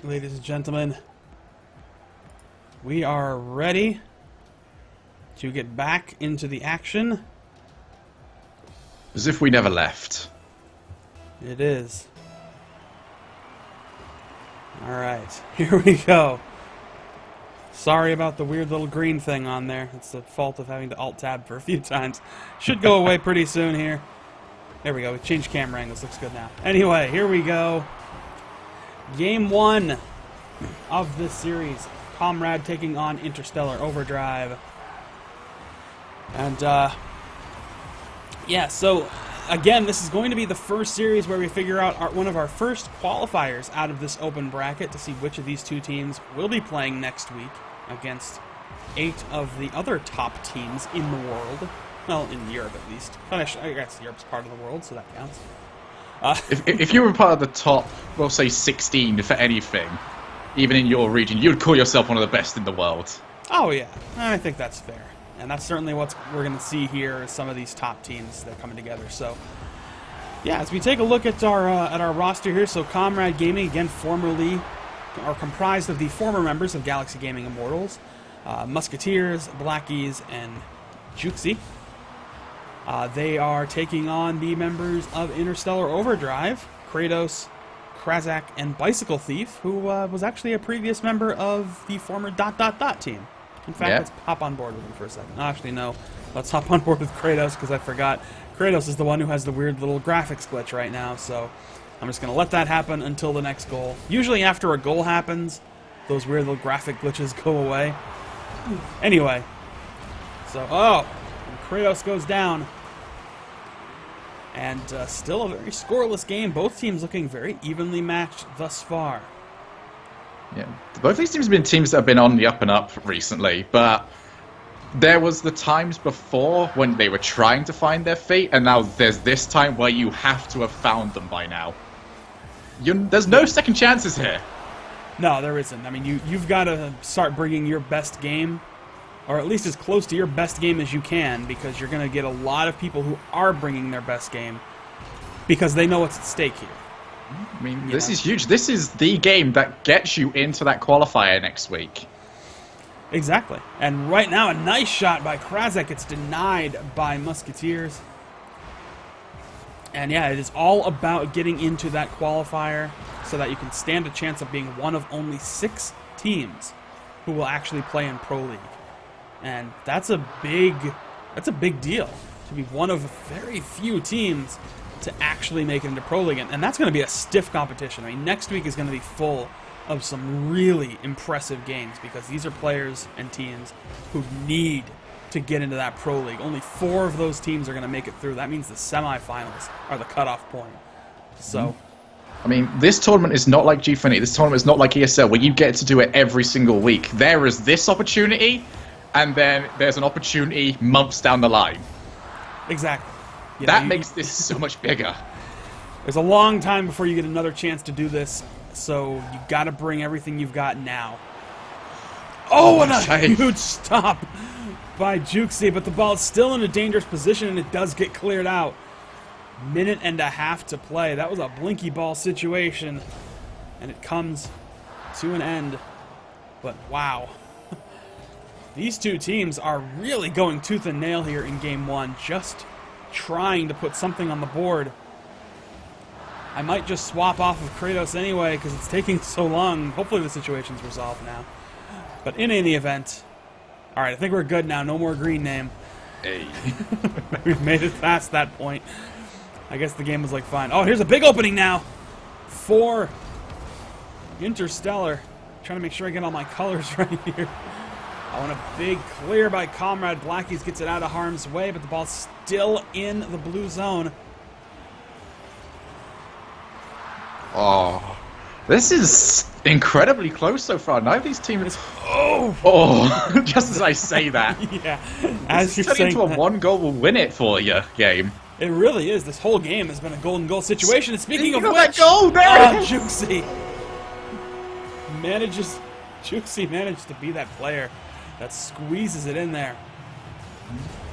Alright, ladies and gentlemen, we are ready to get back into the action. As if we never left. It is. Alright, here we go. Sorry about the weird little green thing on there. It's the fault of having to Alt-Tab for a few times. Should go away pretty soon here. There we go, we changed camera angles, looks good now. Anyway, here we go. Game 1 of this series. Comrade taking on Interstellar Overdrive. And, yeah, so, again, this is going to be the first series where we figure out one of our first qualifiers out of this open bracket to see which of these two teams will be playing next week against 8 of the other top teams in the world. Well, in Europe at least. I guess Europe's part of the world, so that counts. If you were part of the top, we'll say 16 for anything, even in your region, you'd call yourself one of the best in the world. Oh yeah, I think that's fair. And that's certainly what we're going to see here, some of these top teams that are coming together. So, yeah, as we take a look at our roster here, so Comrade Gaming, again, formerly, are comprised of the former members of Galaxy Gaming Immortals, Musketeers, Blackies, and Juxi. They are taking on the members of Interstellar Overdrive, Kratos, Krazak, and Bicycle Thief, who was actually a previous member of the former ... team. In fact, let's hop on board with him for a second. Actually, no. Let's hop on board with Kratos, because I forgot. Kratos is the one who has the weird little graphics glitch right now, so I'm just going to let that happen until the next goal. Usually after a goal happens, those weird little graphic glitches go away. Anyway. So, and Kratos goes down. And still a very scoreless game. Both teams looking very evenly matched thus far. Yeah, both these teams have been teams that have been on the up and up recently, but there was the times before when they were trying to find their feet, and now there's this time where you have to have found them by now. There's no second chances here. No, there isn't. I mean, you've got to start bringing your best game, or at least as close to your best game as you can, because you're going to get a lot of people who are bringing their best game because they know what's at stake here. I mean, this is huge. This is the game that gets you into that qualifier next week. Exactly. And right now, a nice shot by Krazak. It's denied by Musketeers. And yeah, it is all about getting into that qualifier so that you can stand a chance of being one of only 6 teams who will actually play in Pro League. And that's a big deal, to be one of very few teams to actually make it into Pro League. And that's going to be a stiff competition. I mean, next week is going to be full of some really impressive games because these are players and teams who need to get into that Pro League. Only 4 of those teams are going to make it through. That means the semifinals are the cutoff point. So, I mean, this tournament is not like G20. This tournament is not like ESL, where you get to do it every single week. There is this opportunity, and then there's an opportunity months down the line. Exactly. That makes this so much bigger. There's a long time before you get another chance to do this, so you got to bring everything you've got now. Oh, and a huge stop by Juxi, but the ball is still in a dangerous position, and it does get cleared out. Minute and a half to play. That was a blinky ball situation, and it comes to an end. But wow. These two teams are really going tooth and nail here in Game 1, just trying to put something on the board. I might just swap off of Kratos anyway, because it's taking so long. Hopefully the situation's resolved now. But in any event, alright, I think we're good now. No more green name. Hey. We've made it past that point. I guess the game was like, fine. Oh, here's a big opening now for Interstellar. Trying to make sure I get all my colors right here. I want a big clear by Comrade. Blackies gets it out of harm's way, but the ball's still in the blue zone. Oh, this is incredibly close so far. Neither of these teams... Oh, just as I say that. Yeah, as you're saying into a that. 1-goal will win it for you game. It really is. This whole game has been a golden goal situation. And speaking of which... that goal there! Juxi managed to be that player that squeezes it in there.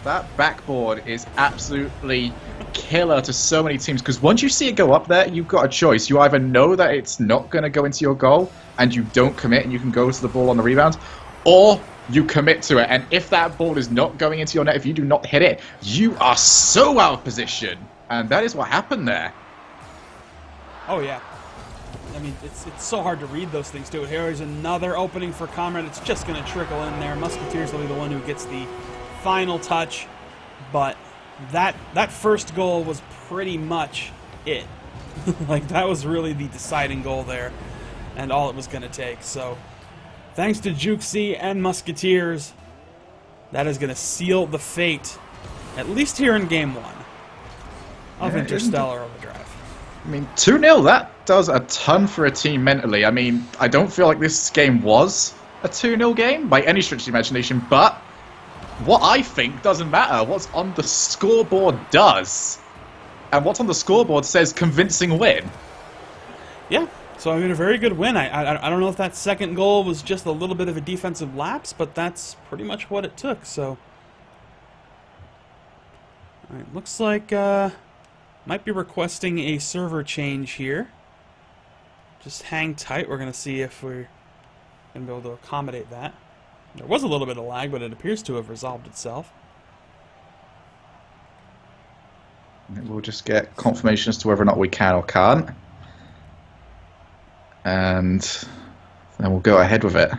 That backboard is absolutely killer to so many teams, because once you see it go up there, you've got a choice. You either know that it's not going to go into your goal, and you don't commit, and you can go to the ball on the rebound, or you commit to it, and if that ball is not going into your net, if you do not hit it, you are so out of position. And that is what happened there. Oh, yeah. I mean, it's so hard to read those things, too. Here's another opening for Comrade. It's just going to trickle in there. Musketeers will be the one who gets the final touch. But that first goal was pretty much it. Like, that was really the deciding goal there and all it was going to take. So, thanks to Juxi and Musketeers, that is going to seal the fate, at least here in Game 1, of Interstellar Overdrive. I mean, 2-0, that does a ton for a team mentally. I mean, I don't feel like this game was a 2-0 game by any stretch of the imagination, but what I think doesn't matter. What's on the scoreboard does. And what's on the scoreboard says convincing win. Yeah, so I mean, a very good win. I don't know if that second goal was just a little bit of a defensive lapse, but that's pretty much what it took, so. All right, looks like might be requesting a server change here. Just hang tight. We're going to see if we're going to be able to accommodate that. There was a little bit of lag, but it appears to have resolved itself. We'll just get confirmation as to whether or not we can or can't. And then we'll go ahead with it.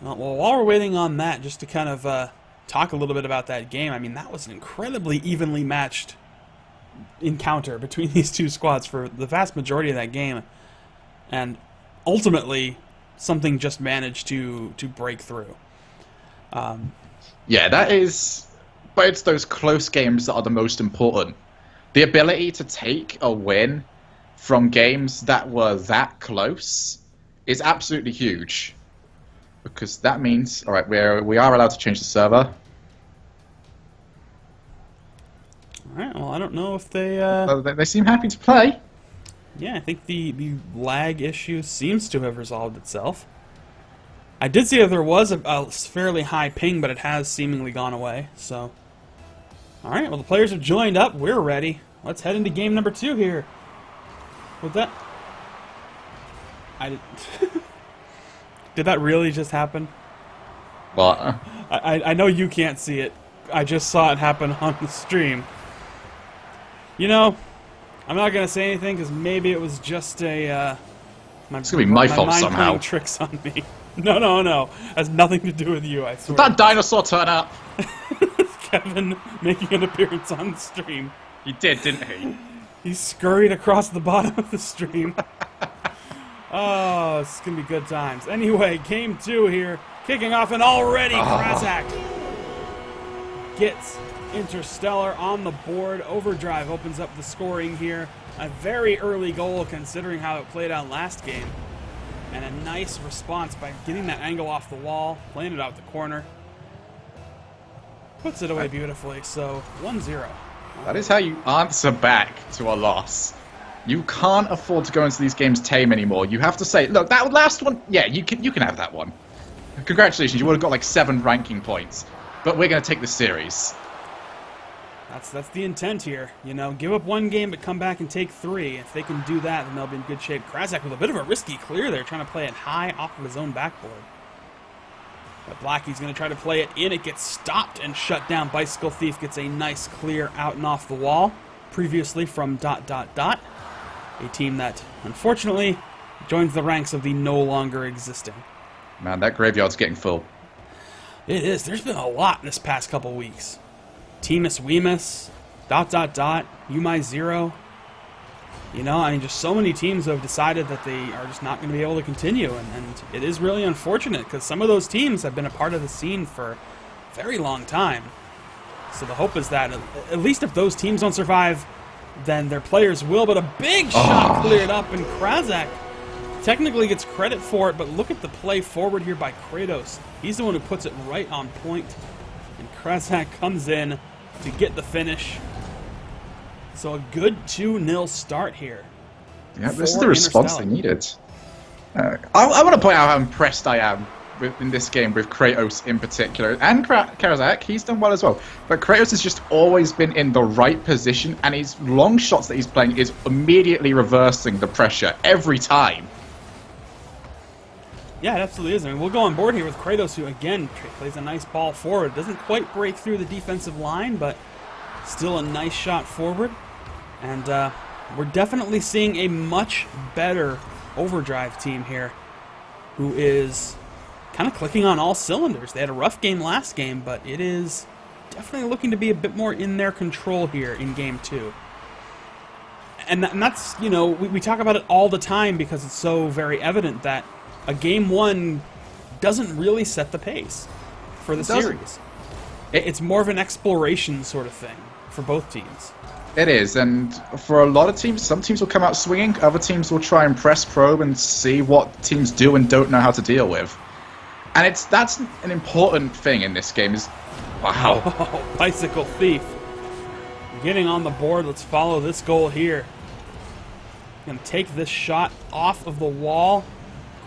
Well, while we're waiting on that, just to kind of talk a little bit about that game, I mean, that was an incredibly evenly matched encounter between these two squads for the vast majority of that game, and ultimately something just managed to break through. Yeah, that is, but it's those close games that are the most important. The ability to take a win from games that were that close is absolutely huge, because that means, all right, we are allowed to change the server. Alright, well, I don't know if they... They seem happy to play. Yeah, I think the lag issue seems to have resolved itself. I did see that there was a fairly high ping, but it has seemingly gone away, so... Alright, well, the players have joined up. We're ready. Let's head into game number 2 here. With that... Did that really just happen? What? I know you can't see it. I just saw it happen on the stream. You know, I'm not going to say anything because maybe it was just a... it's going to be my fault somehow. Playing tricks on me. No. Has nothing to do with you, I swear. Did that dinosaur turn up? Kevin making an appearance on the stream. He did, didn't he? He scurried across the bottom of the stream. Oh, it's going to be good times. Anyway, game 2 here. Kicking off, and already Krazak gets Interstellar on the board. Overdrive opens up the scoring here. A very early goal considering how it played out last game. And a nice response by getting that angle off the wall, playing it out the corner. Puts it away beautifully, so 1-0. That is how you answer back to a loss. You can't afford to go into these games tame anymore. You have to say, look, that last one, yeah, you can have that one. Congratulations, you would have got like 7 ranking points. But we're going to take this series. That's the intent here. You know, give up 1 game but come back and take 3. If they can do that, then they'll be in good shape. Krazak with a bit of a risky clear there, trying to play it high off of his own backboard. But Blackie's going to try to play it in. It gets stopped and shut down. Bicycle Thief gets a nice clear out and off the wall. Previously from ... A team that, unfortunately, joins the ranks of the no longer existing. Man, that graveyard's getting full. It is. There's been a lot this past couple weeks. Teamus Weemus, ... Umai Zero. You know, I mean, just so many teams have decided that they are just not going to be able to continue, and it is really unfortunate because some of those teams have been a part of the scene for a very long time. So the hope is that at least if those teams don't survive, then their players will. But a big shot cleared up, and Krazak technically gets credit for it, but look at the play forward here by Kratos. He's the one who puts it right on point, and Krazak comes in to get the finish. So a good 2-0 start here. Yeah, this is the response they needed. I want to point out how impressed I am in this game with Kratos in particular, and Karasek, he's done well as well. But Kratos has just always been in the right position, and his long shots that he's playing is immediately reversing the pressure every time. Yeah, it absolutely is. I mean, we'll go on board here with Kratos, who, again, plays a nice ball forward. Doesn't quite break through the defensive line, but still a nice shot forward. And we're definitely seeing a much better Overdrive team here, who is kind of clicking on all cylinders. They had a rough game last game, but it is definitely looking to be a bit more in their control here in Game 2. And that's, you know, we talk about it all the time because it's so very evident that a Game 1 doesn't really set the pace for the series. It's more of an exploration sort of thing for both teams. It is, and for a lot of teams, some teams will come out swinging, other teams will try and press probe and see what teams do and don't know how to deal with. And that's an important thing in this game is, wow. Oh, Bicycle Thief. Getting on the board, let's follow this goal here. Gonna take this shot off of the wall.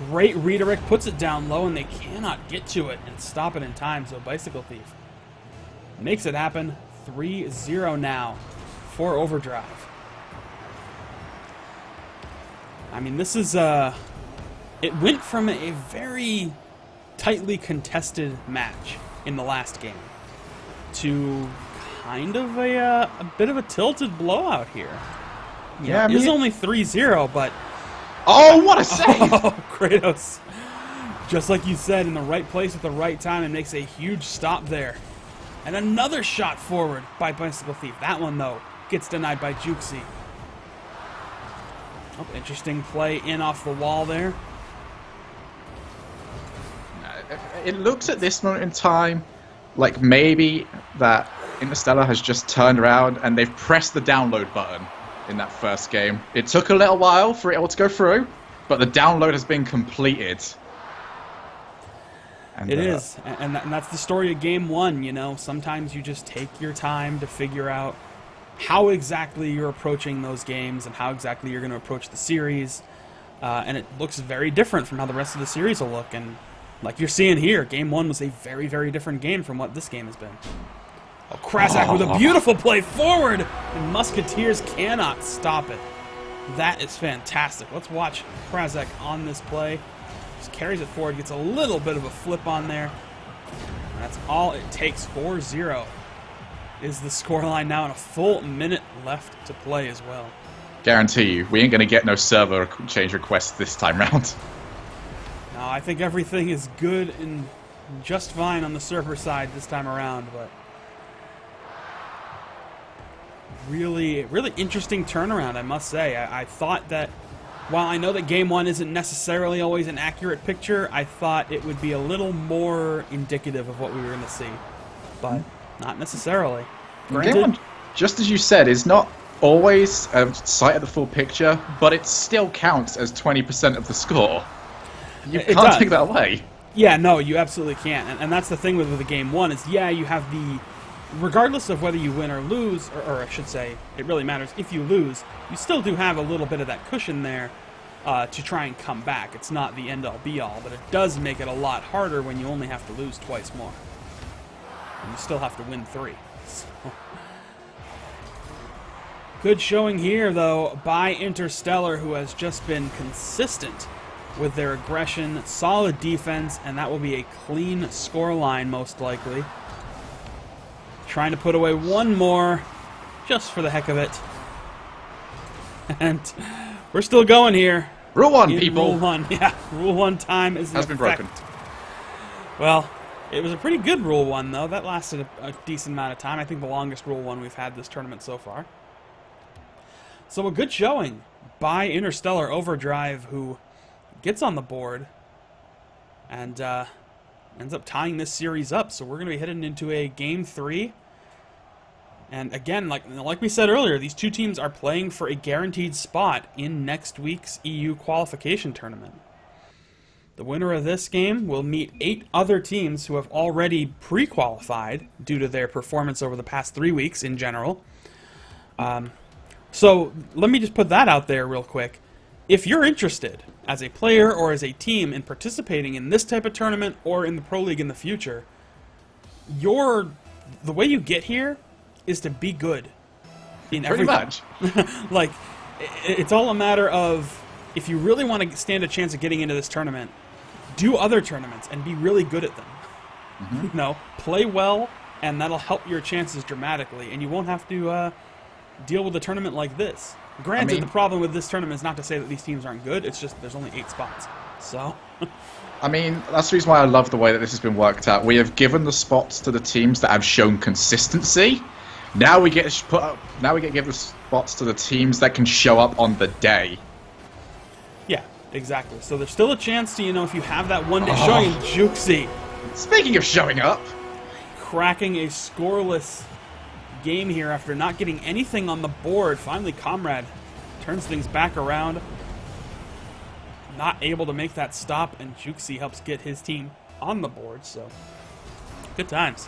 Great redirect, puts it down low, and they cannot get to it and stop it in time, so Bicycle Thief makes it happen. 3-0 now for Overdrive. I mean, this is it went from a very tightly contested match in the last game to kind of a bit of a tilted blowout here. Yeah, it is only 3-0, but oh, what a save! Oh, Kratos, just like you said, in the right place at the right time, and makes a huge stop there. And another shot forward by Bicycle Thief. That one, though, gets denied by Jukesy. Oh, interesting play in off the wall there. It looks at this moment in time like maybe that Interstellar has just turned around and they've pressed the download button in that first game. It took a little while for it all to go through, but the download has been completed. And, it is, and that's the story of Game 1, you know. Sometimes you just take your time to figure out how exactly you're approaching those games and how exactly you're going to approach the series. And it looks very different from how the rest of the series will look. And like you're seeing here, Game 1 was a very, very different game from what this game has been. Oh, Krasak with a beautiful play forward, and Musketeers cannot stop it. That is fantastic. Let's watch Krasak on this play. Just carries it forward, gets a little bit of a flip on there. That's all it takes. 4-0 is the scoreline now, and a full minute left to play as well. Guarantee you, we ain't going to get no server change requests this time round. No, I think everything is good and just fine on the server side this time around, but really, really interesting turnaround, I must say. I thought that while I know that Game 1 isn't necessarily always an accurate picture, I thought it would be a little more indicative of what we were going to see. But not necessarily. Game 1, just as you said, is not always a sight of the full picture, but it still counts as 20% of the score. You can't take that away. Yeah, no, you absolutely can't. And that's the thing with the Game 1 is, yeah, you have the... Regardless of whether you win or lose, or I should say, it really matters if you lose, you still do have a little bit of that cushion there to try and come back. It's not the end-all, be-all, but it does make it a lot harder when you only have to lose twice more. And you still have to win 3. So. Good showing here, though, by Interstellar, who has just been consistent with their aggression, solid defense, and that will be a clean scoreline, most likely. Trying to put away one more, just for the heck of it. And we're still going here. Rule 1, people. Rule 1, yeah. Rule 1 time is has been broken. Well, it was a pretty good Rule 1, though. That lasted a decent amount of time. I think the longest Rule 1 we've had this tournament so far. So a good showing by Interstellar Overdrive, who gets on the board and ends up tying this series up. So we're going to be heading into a Game 3. And again, like we said earlier, these two teams are playing for a guaranteed spot in next week's EU qualification tournament. The winner of this game will meet 8 other teams who have already pre-qualified due to their performance over the past 3 weeks in general. So let me just put that out there real quick. if you're interested as a player or as a team in participating in this type of tournament or in the Pro League in the future, the way you get here is to be good in everything. Pretty much. Like, it's all a matter of, if you really want to stand a chance of getting into this tournament, do other tournaments and be really good at them. You know, play well, and that'll help your chances dramatically, and you won't have to deal with a tournament like this. Granted, the problem with this tournament is not to say that these teams aren't good, it's just there's only 8 spots. So... I mean, that's the reason why I love the way that this has been worked out. We have given the spots to the teams that have shown consistency. Now we get to give the spots to the teams that can show up on the day. Yeah, exactly. So there's still a chance to, you know, if you have that one day showing Juxi. Speaking of showing up, Cracking a scoreless game here after not getting anything on the board. Finally, Comrade turns things back around. Not able to make that stop, and Juxi helps get his team on the board, so good times.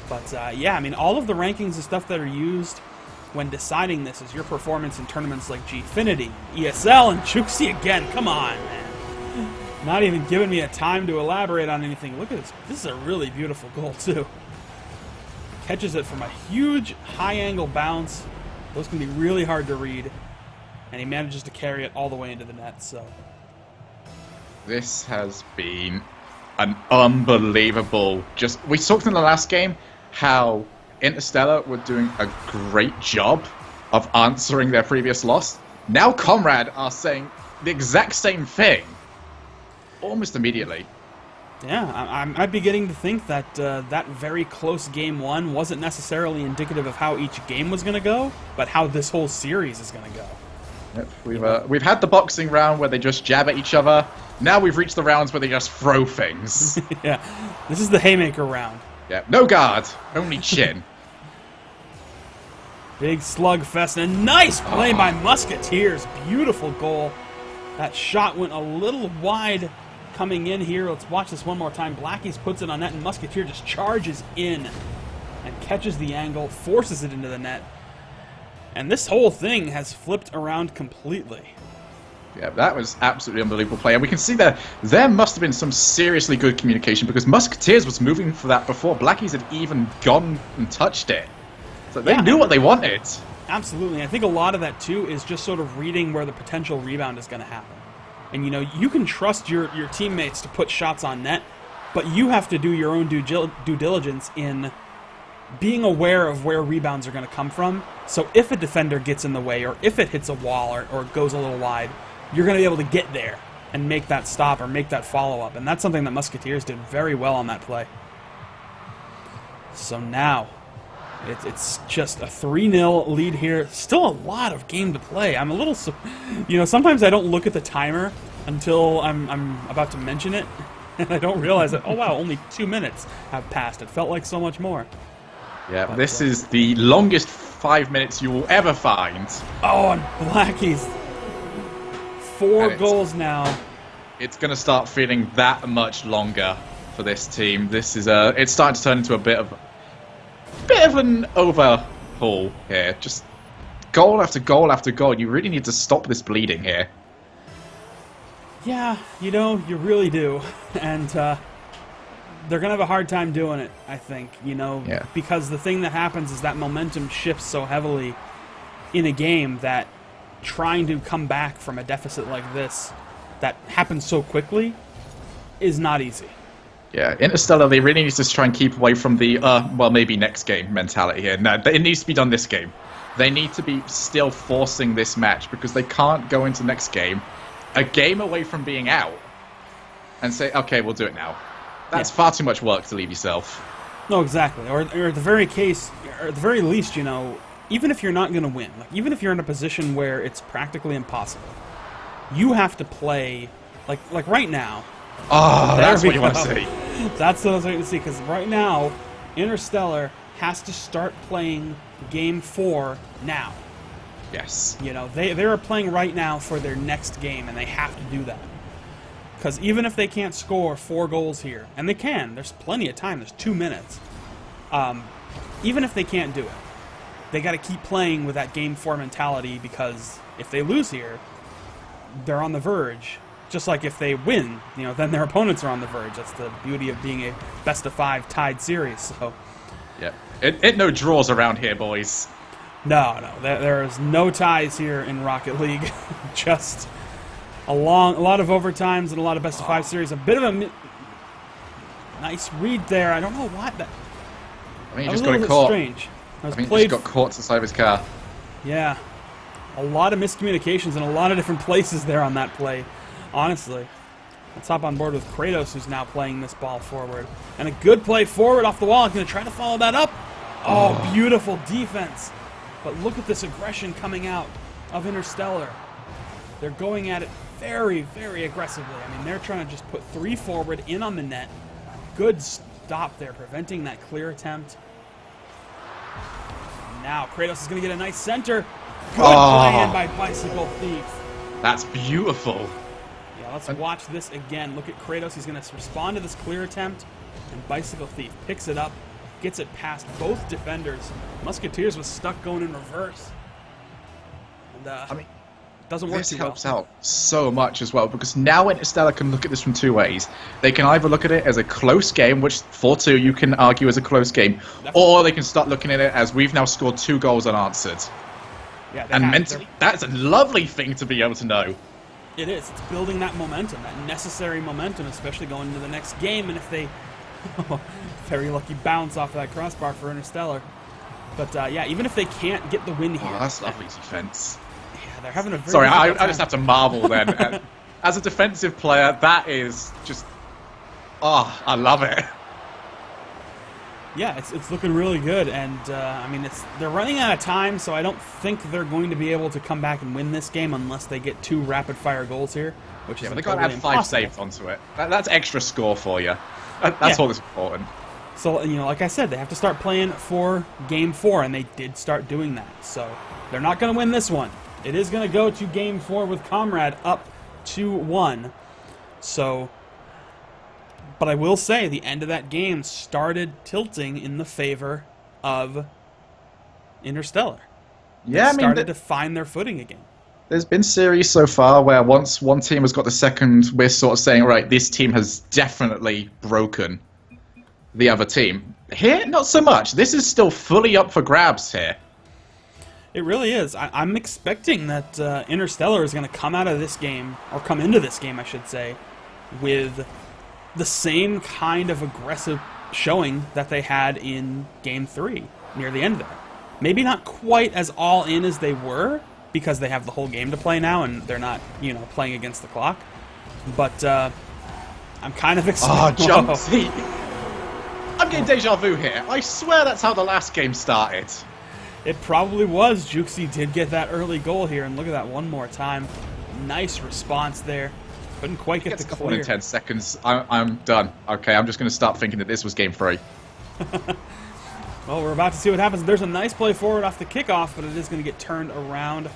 But, yeah, I mean, all of the rankings and stuff that are used when deciding this is your performance in tournaments like Gfinity, ESL, and Juxi again. Come on, man. Not even giving me a time to elaborate on anything. Look at this. This is a really beautiful goal, too. Catches it from a huge high-angle bounce. Those can be really hard to read. And he manages to carry it all the way into the net, so... This has been an unbelievable... We talked in the last game how Interstellar were doing a great job of answering their previous loss. Now Comrade are saying the exact same thing. Almost immediately. Yeah, I'm beginning to think that that very close Game 1 wasn't necessarily indicative of how each game was going to go, but how this whole series is going to go. Yep, we've had the boxing round where they just jab at each other. Now we've reached the rounds where they just throw things. Yeah, this is the haymaker round. Yeah, no guard, only chin. Big slugfest, and a nice play by Musketeers. Beautiful goal. That shot went a little wide coming in here. Let's watch this one more time. Blackies puts it on net, and Musketeer just charges in and catches the angle, forces it into the net. And this whole thing has flipped around completely. Yeah, that was absolutely unbelievable play. And we can see that there must have been some seriously good communication, because Musketeers was moving for that before Blackies had even gone and touched it. So they knew what they wanted. Absolutely. I think a lot of that, too, is just sort of reading where the potential rebound is going to happen. And, you know, you can trust your teammates to put shots on net, but you have to do your own due diligence in being aware of where rebounds are going to come from. So if a defender gets in the way, or if it hits a wall, or goes a little wide, you're going to be able to get there and make that stop or make that follow-up. And that's something that Musketeers did very well on that play. So now... It's just a 3-0 lead here. Still a lot of game to play. I'm a little... You know, sometimes I don't look at the timer until I'm about to mention it. And I don't realize that, oh wow, only 2 minutes have passed. It felt like so much more. Yeah, but this is the longest 5 minutes you will ever find. Oh, and Blackies. 4 goals now. It's going to start feeling that much longer for this team. This is it's starting to turn into a bit of an overhaul here. Just goal after goal after goal. You really need to stop this bleeding here. Yeah, you know, you really do. And they're going to have a hard time doing it, I think, you know, because the thing that happens is that momentum shifts so heavily in a game that trying to come back from a deficit like this that happens so quickly is not easy. Yeah, Interstellar, they really need to try and keep away from the, well, maybe next game mentality here. No, it needs to be done this game. They need to be still forcing this match, because they can't go into next game a game away from being out and say, okay, we'll do it now. That's far too much work to leave yourself. No, exactly. Or at the very least, you know, even if you're not going to win, like even if you're in a position where it's practically impossible, you have to play, like right now. Oh, that's what you want to see. That's what I was waiting to see, because right now, Interstellar has to start playing Game 4 now. Yes. You know, they are playing right now for their next game, and they have to do that. Because even if they can't score 4 goals here, and they can, there's plenty of time, there's 2 minutes. Even if they can't do it, they got to keep playing with that Game 4 mentality, because if they lose here, they're on the verge. Just like if they win, then their opponents are on the verge. That's the beauty of being a best-of-5 tied series. So, yeah, it no draws around here, boys. No, there's no ties here in Rocket League. Just a lot of overtimes and a lot of best-of-5 series. A bit of a nice read there. I don't know why that. I mean, he that just was a got little caught. strange. I think he just got caught to the side of his car. Yeah, a lot of miscommunications in a lot of different places there on that play. Honestly, let's hop on board with Kratos, who's now playing this ball forward, and a good play forward off the wall. He's going to try to follow that up. Oh, beautiful defense! But look at this aggression coming out of Interstellar. They're going at it very, very aggressively. I mean, they're trying to just put 3 forward in on the net. Good stop there, preventing that clear attempt. And now Kratos is going to get a nice center. Good play in by Bicycle Thief. That's beautiful. Yeah, let's watch this again. Look at Kratos. He's going to respond to this clear attempt, and Bicycle Thief picks it up, gets it past both defenders. Musketeers was stuck going in reverse. And, I mean, doesn't work this too helps well. out so much as well, because now Interstellar can look at this from 2 ways. They can either look at it as a close game, which 4-2 you can argue is a close game, Definitely. or they can start looking at it as we've now scored 2 goals unanswered. Yeah, And mentally, that's a lovely thing to be able to know. It is. It's building that momentum, that necessary momentum, especially going into the next game. And if they, very lucky bounce off of that crossbar for Interstellar. But yeah, even if they can't get the win here, That's lovely defense. yeah, they're having a very Sorry, difficult I just time. have to marvel then. As a defensive player, that is just... Oh, I love it. Yeah, it's looking really good, and I mean, they're running out of time, so I don't think they're going to be able to come back and win this game unless they get 2 rapid-fire goals here, which is But they've got to totally add 5 impossible. saves onto it. That's extra score for you. That's Yeah. all that's important. So, like I said, they have to start playing for Game 4, and they did start doing that. So, they're not going to win this one. It is going to go to Game 4 with Comrade up 2-1. So, but I will say, the end of that game started tilting in the favor of Interstellar. Yeah, They started to find their footing again. There's been series so far where once one team has got the second, we're sort of saying, right, this team has definitely broken the other team. Here, not so much. This is still fully up for grabs here. It really is. I'm expecting that Interstellar is going to come out of this game, or come into this game, I should say, with the same kind of aggressive showing that they had in Game 3, near the end there. Maybe not quite as all-in as they were, because they have the whole game to play now, and they're not, playing against the clock. But I'm kind of expecting... jump seat. I'm getting deja vu here. I swear that's how the last game started. It probably was. Juxi did get that early goal here, and look at that one more time. Nice response there. Couldn't quite get the Gets clear. in 10 seconds. I'm done. Okay, I'm just going to start thinking that this was game 3. Well, we're about to see what happens. There's a nice play forward off the kickoff, but it is going to get turned around.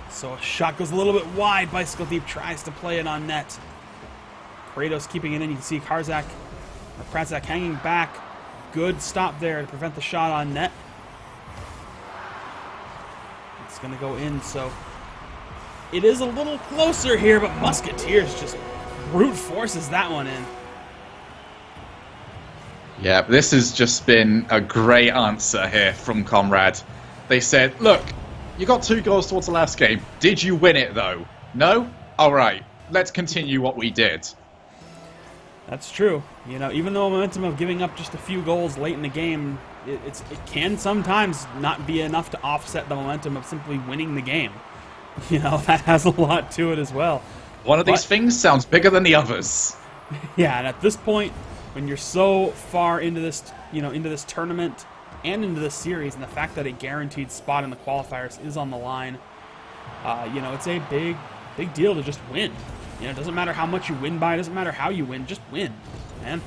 So a shot goes a little bit wide. Bicycle Thief tries to play it on net. Kratos keeping it in. You can see Prazak hanging back. Good stop there to prevent the shot on net. It's going to go in, so it is a little closer here, but Musketeers just brute forces that one in. Yeah, this has just been a great answer here from Comrade. They said, look, you got 2 goals towards the last game. Did you win it, though? No? All right, let's continue what we did. That's true. Even though momentum of giving up just a few goals late in the game, it can sometimes not be enough to offset the momentum of simply winning the game. That has a lot to it as well. One of these things sounds bigger than the others. Yeah, and at this point, when you're so far into this, into this tournament and into this series, and the fact that a guaranteed spot in the qualifiers is on the line, it's a big deal to just win. It doesn't matter how much you win by, it doesn't matter how you win, just win, man.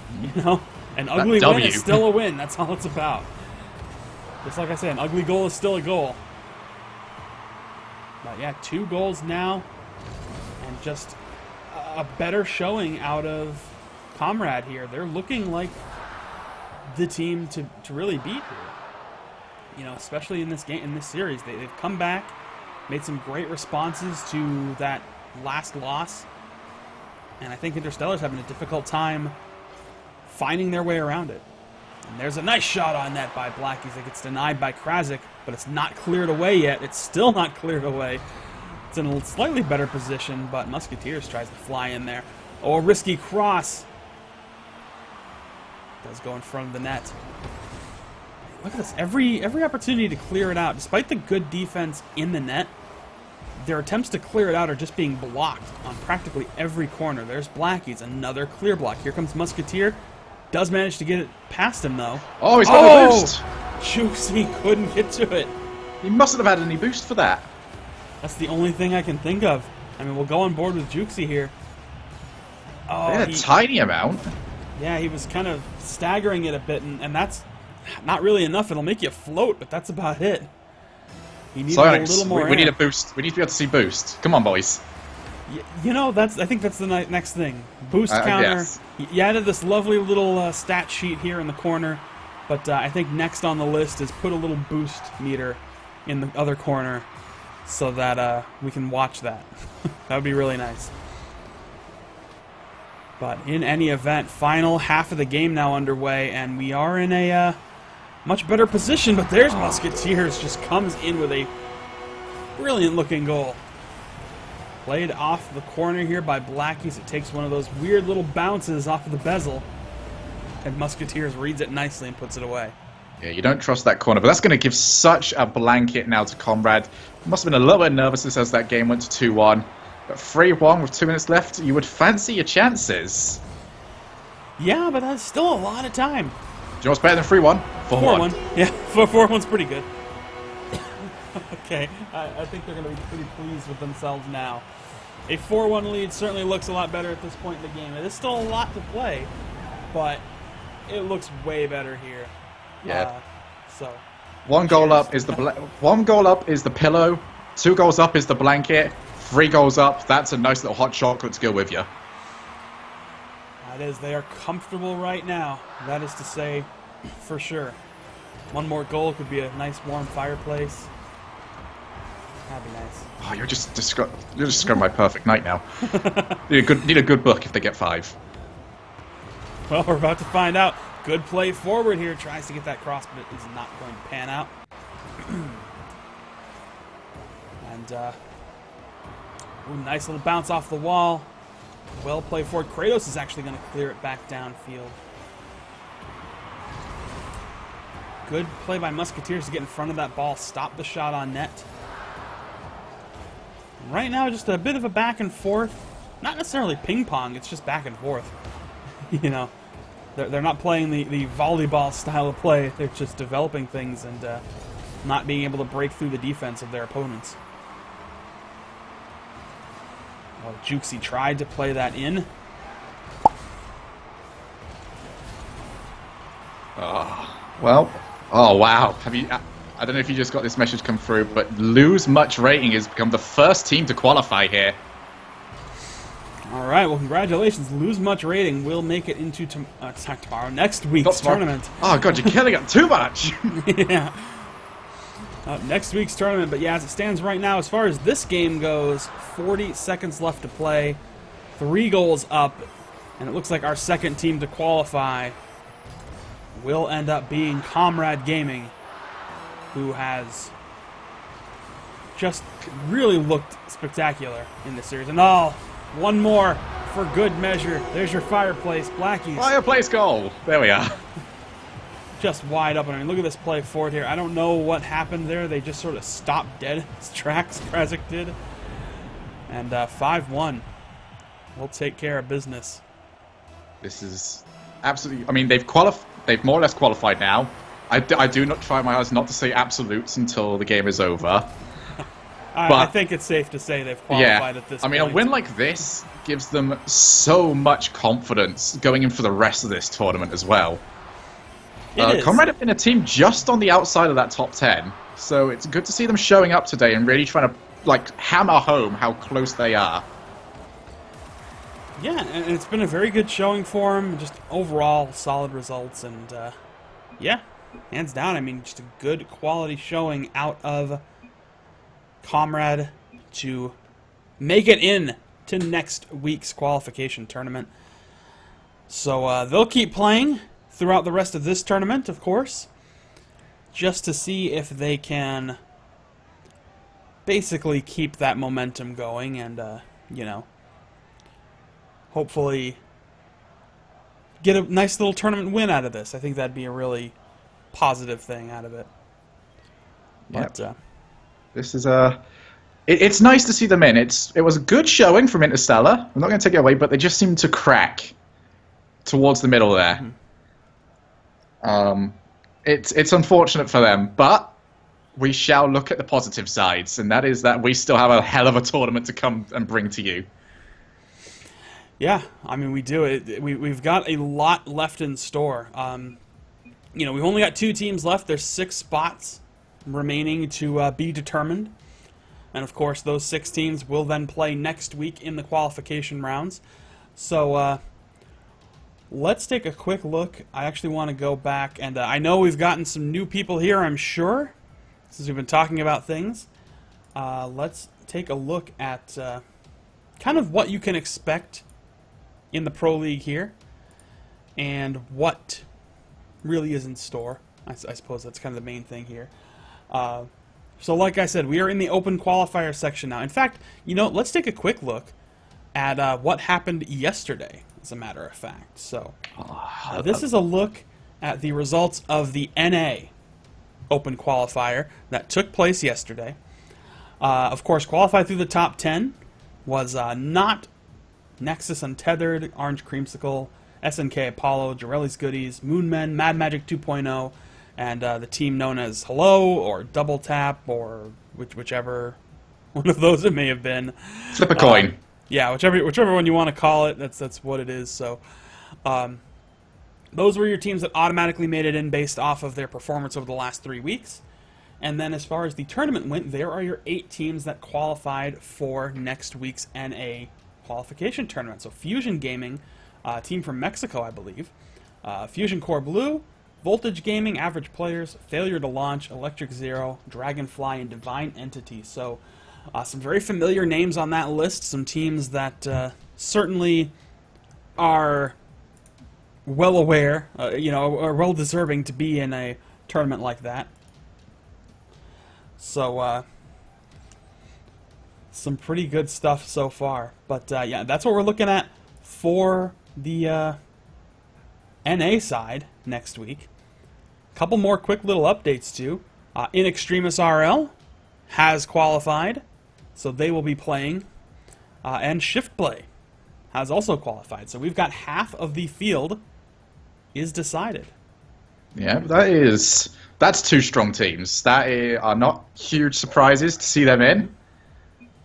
An ugly win is still a win. That's all it's about. Just like I said, an ugly goal is still a goal. But yeah, 2 goals now, and just a better showing out of Comrade here. They're looking like the team to really beat here. you know, especially in this game, in this series, they've come back, made some great responses to that last loss, and I think Interstellar's having a difficult time finding their way around it. And there's a nice shot on net by Blackies. It gets denied by Krasic, but it's not cleared away yet. It's still not cleared away. It's in a slightly better position, but Musketeers tries to fly in there. Oh, a risky cross. Does go in front of the net. Look at this. Every opportunity to clear it out, despite the good defense in the net, their attempts to clear it out are just being blocked on practically every corner. There's Blackies, another clear block. Here comes Musketeer. Does manage to get it past him, though. Oh, he's got a boost! Juicy couldn't get to it. He mustn't have had any boost for that. That's the only thing I can think of. I mean, we'll go on board with Juicy here. Oh, a tiny amount. Yeah, he was kind of staggering it a bit, and that's not really enough. It'll make you float, but that's about it. He needed a little more we need a boost. We need to be able to see boost. Come on, boys. You know, I think that's the next thing. Boost counter. Yes. You added this lovely little stat sheet here in the corner, but I think next on the list is put a little boost meter in the other corner so that we can watch that. That would be really nice. But in any event, final half of the game now underway, and we are in a much better position, but there's Musketeers, just comes in with a brilliant-looking goal. Played off the corner here by Blackies. It takes one of those weird little bounces off of the bezel, and Musketeers reads it nicely and puts it away. Yeah, you don't trust that corner, but that's going to give such a blanket now to Comrade. Must have been a little bit nervous as that game went to 2-1. But 3-1 with 2 minutes left, you would fancy your chances. Yeah, but that's still a lot of time. Do you know what's better than 3-1? 4-1. 4-1. Yeah, 4-1's pretty good. Okay, I think they're going to be pretty pleased with themselves now. A 4-1 lead certainly looks a lot better at this point in the game. It is still a lot to play, but it looks way better here. Yeah. So. One goal up is the pillow. 2 goals up is the blanket. 3 goals up. That's a nice little hot chocolate to go with you. That is. They are comfortable right now. That is to say, for sure. One more goal could be a nice warm fireplace. That'd be nice. Oh, you're just describing my perfect night now. Need a good book if they get 5. Well, we're about to find out. Good play forward here. Tries to get that cross, but it is not going to pan out. And, ooh, nice little bounce off the wall. Well played forward. Kratos is actually going to clear it back downfield. Good play by Musketeers to get in front of that ball. Stop the shot on net. Right now, just a bit of a back and forth. Not necessarily ping pong, it's just back and forth. You know, they're not playing the volleyball style of play. They're just developing things and not being able to break through the defense of their opponents. Well, Juxi tried to play that in. Oh wow. Have you? I don't know if you just got this message come through, but Lose Much Rating has become the first team to qualify here. All right, well, congratulations. Lose Much Rating will make it into next week's tournament. Oh, God, you're killing it too much. Yeah. Next week's tournament, but yeah, as it stands right now, as far as this game goes, 40 seconds left to play, 3 goals up, and it looks like our second team to qualify will end up being Comrade Gaming, who has just really looked spectacular in this series. And one more for good measure. There's your fireplace, Blackies. Fireplace goal. There we are. Just wide open. I mean, look at this play forward here. I don't know what happened there. They just sort of stopped dead in its tracks, Krasic did. And 5-1. We'll take care of business. This is absolutely... I mean, they've more or less qualified now. I do not try my hardest not to say absolutes until the game is over. I think it's safe to say they've qualified at this point. I mean, a win like this gives them so much confidence going in for the rest of this tournament as well. Comrade have been a team just on the outside of that top 10, so it's good to see them showing up today and really trying to hammer home how close they are. Yeah, and it's been a very good showing for them. Just overall solid results, and yeah, hands down, I mean, just a good quality showing out of Comrade to make it in to next week's qualification tournament. So they'll keep playing throughout the rest of this tournament, of course, just to see if they can basically keep that momentum going and, you know, hopefully get a nice little tournament win out of this. I think that'd be a really positive thing out of it. Yep. But, this is it's nice to see them in. It was a good showing from Interstellar. I'm not going to take it away, but they just seemed to crack towards the middle there. Mm-hmm. It's unfortunate for them, but we shall look at the positive sides, and that is that we still have a hell of a tournament to come and bring to you. Yeah, I mean, we do. We've got a lot left in store. You know, we've only got 2 teams left. There's 6 spots remaining to be determined. And, of course, those 6 teams will then play next week in the qualification rounds. So, let's take a quick look. I actually want to go back, and I know we've gotten some new people here, I'm sure, since we've been talking about things. Let's take a look at kind of what you can expect in the Pro League here, and what really is in store. I suppose that's kind of the main thing here. So like I said, we are in the open qualifier section now. In fact, you know, let's take a quick look at what happened yesterday, as a matter of fact. So this is a look at the results of the NA open qualifier that took place yesterday. Of course, qualified through the top 10 was not Nexus Untethered, Orange Creamsicle, SNK Apollo, Jarelli's Goodies, Moonmen, Mad Magic 2.0, and the team known as Hello, or Double Tap, or whichever one of those it may have been. Flip a coin. Yeah, whichever one you want to call it, that's what it is. So, those were your teams that automatically made it in based off of their performance over the last 3 weeks. And then as far as the tournament went, there are your 8 teams that qualified for next week's NA qualification tournament. So Fusion Gaming, a team from Mexico, I believe. Fusion Core Blue, Voltage Gaming, Average Players, Failure to Launch, Electric Zero, Dragonfly, and Divine Entity. So some very familiar names on that list. Some teams that certainly are well aware, you know, are well deserving to be in a tournament like that. So, some pretty good stuff so far. But, yeah, that's what we're looking at for the NA side next week. A couple more quick little updates, too. In Extremis RL has qualified, so they will be playing. And Shift Play has also qualified. So we've got half of the field is decided. Yeah, that's 2 strong teams. That are not huge surprises to see them in.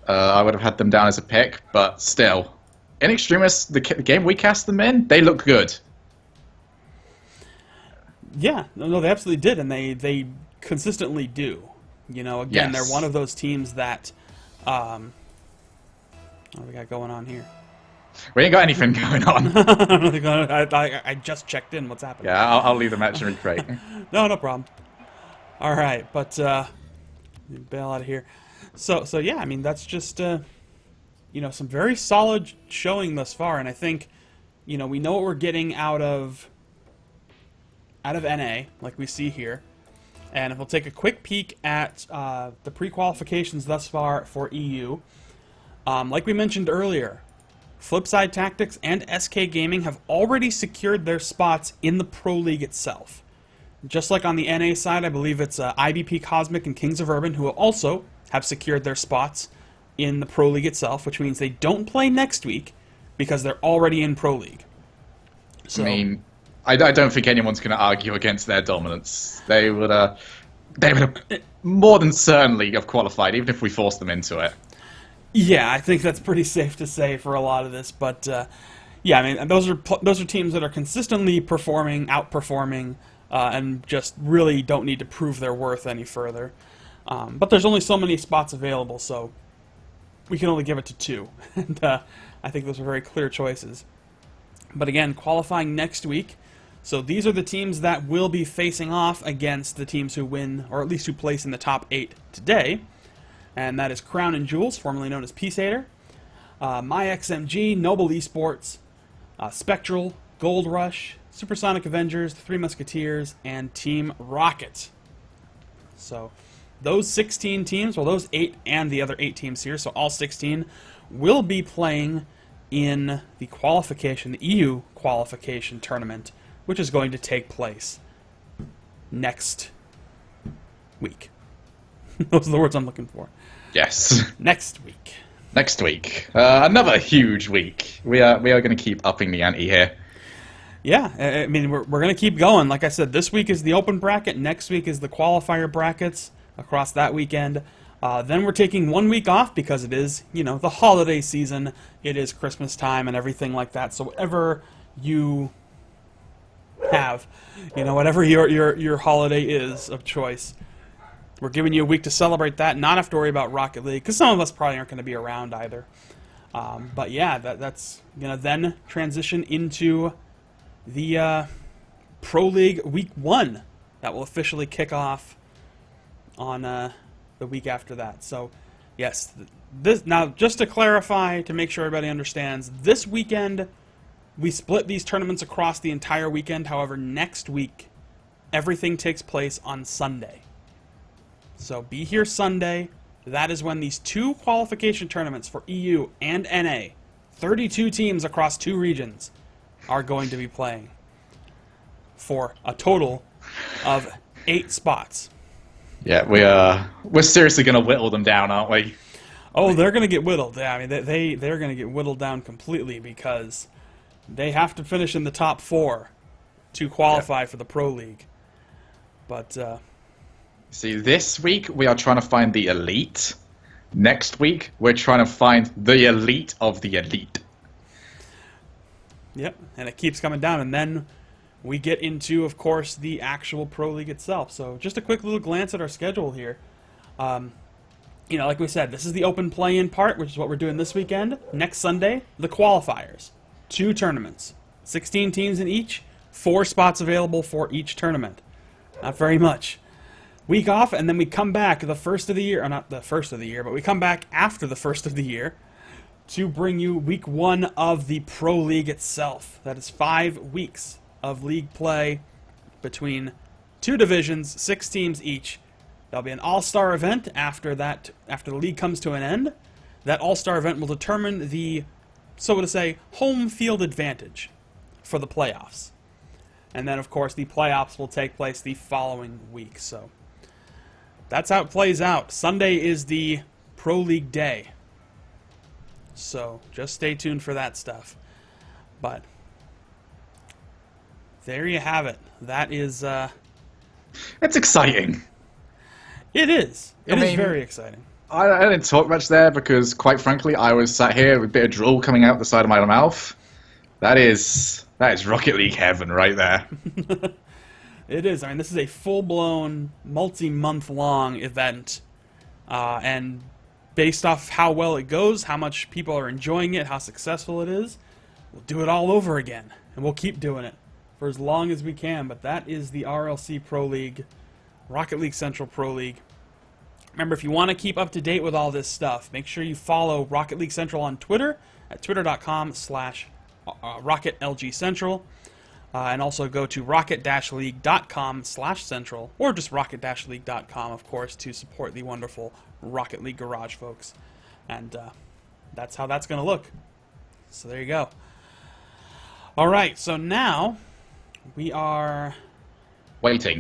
I would have had them down as a pick, but still. In Extremis, the game we cast them in, they look good. Yeah, no, they absolutely did, and they consistently do. You know, again, Yes. they're one of those teams that... what do we got going on here? We ain't got anything going on. I just checked in. What's happening? Yeah, I'll leave the match and recreate. No problem. All right, but bail out of here. So yeah, I mean, that's just you know, some very solid showing thus far, and I think, you know, we know what we're getting out of NA, like we see here. And if we'll take a quick peek at the pre-qualifications thus far for EU, like we mentioned earlier, Flipside Tactics and SK Gaming have already secured their spots in the Pro League itself. Just like on the NA side, I believe it's IBP Cosmic and Kings of Urban who also have secured their spots in the Pro League itself, which means they don't play next week because they're already in Pro League. So, I mean, I don't think anyone's going to argue against their dominance. They would have more than certainly have qualified, even if we forced them into it. yeah, I think that's pretty safe to say for a lot of this, but yeah, I mean, those are teams that are consistently outperforming, and just really don't need to prove their worth any further. But there's only so many spots available, so we can only give it to 2, and I think those are very clear choices. But again, qualifying next week, So these are the teams that will be facing off against the teams who win, or at least who place in the top 8 today. And that is Crown and Jewels, formerly known as Peace Hater, MyXMG, Noble Esports, Spectral, Gold Rush, Supersonic Avengers, the Three Musketeers, and Team Rocket. So those 16 teams, well, those 8 and the other 8 teams here, so all 16, will be playing in the qualification, the EU qualification tournament, which is going to take place next week. Those are the words I'm looking for. Yes. Next week. Next week. Another huge week. We are going to keep upping the ante here. Yeah, I mean, we're going to keep going. Like I said, this week is the open bracket. Next week is the qualifier brackets across that weekend. Then we're taking 1 week off because it is, the holiday season. It is Christmas time and everything like that. So whatever you have, whatever your holiday is of choice, we're giving you a week to celebrate that. Not have to worry about Rocket League because some of us probably aren't going to be around either. But yeah, that's going to then transition into the Pro League Week 1 that will officially kick off on the week after that. So, yes, this now just to clarify, to make sure everybody understands, this weekend we split these tournaments across the entire weekend. However, next week everything takes place on Sunday. So be here Sunday. That is when these 2 qualification tournaments for EU and NA, 32 teams across 2 regions, are going to be playing for a total of 8 spots. Yeah, we're seriously going to whittle them down, aren't we? Oh, they're going to get whittled. Yeah, I mean, they're going to get whittled down completely because they have to finish in the top 4 to qualify for the Pro League. But see, this week we are trying to find the elite. Next week we're trying to find the elite of the elite. Yep, and it keeps coming down, and then we get into, of course, the actual Pro League itself. So just a quick little glance at our schedule here. Like we said, this is the open play-in part, which is what we're doing this weekend. Next Sunday, the qualifiers. 2 tournaments. 16 teams in each, 4 spots available for each tournament. Not very much. Week off, and then we come back the first of the year, or not the first of the year, but we come back after the first of the year to bring you Week 1 of the Pro League itself. That is 5 weeks of league play between 2 divisions, 6 teams each. There'll be an all-star event after the league comes to an end. That all-star event will determine the, so to say, home field advantage for the playoffs. And then, of course, the playoffs will take place the following week. So that's how it plays out. Sunday is the Pro League day. So just stay tuned for that stuff. But there you have it. That is... It's exciting. It is. It is mean, very exciting. I didn't talk much there because, quite frankly, I was sat here with a bit of drool coming out the side of my mouth. That is Rocket League heaven right there. It is. I mean, this is a full-blown, multi-month-long event. And based off how well it goes, how much people are enjoying it, how successful it is, we'll do it all over again. And we'll keep doing it for as long as we can. But that is the RLC Pro League, Rocket League Central Pro League. Remember, if you want to keep up to date with all this stuff, make sure you follow Rocket League Central on Twitter at twitter.com/RocketLGCentral. And also go to rocket-league.com/central, or just rocket-league.com, of course, to support the wonderful Rocket League Garage folks. And that's how that's going to look. So there you go. All right, so now we are waiting.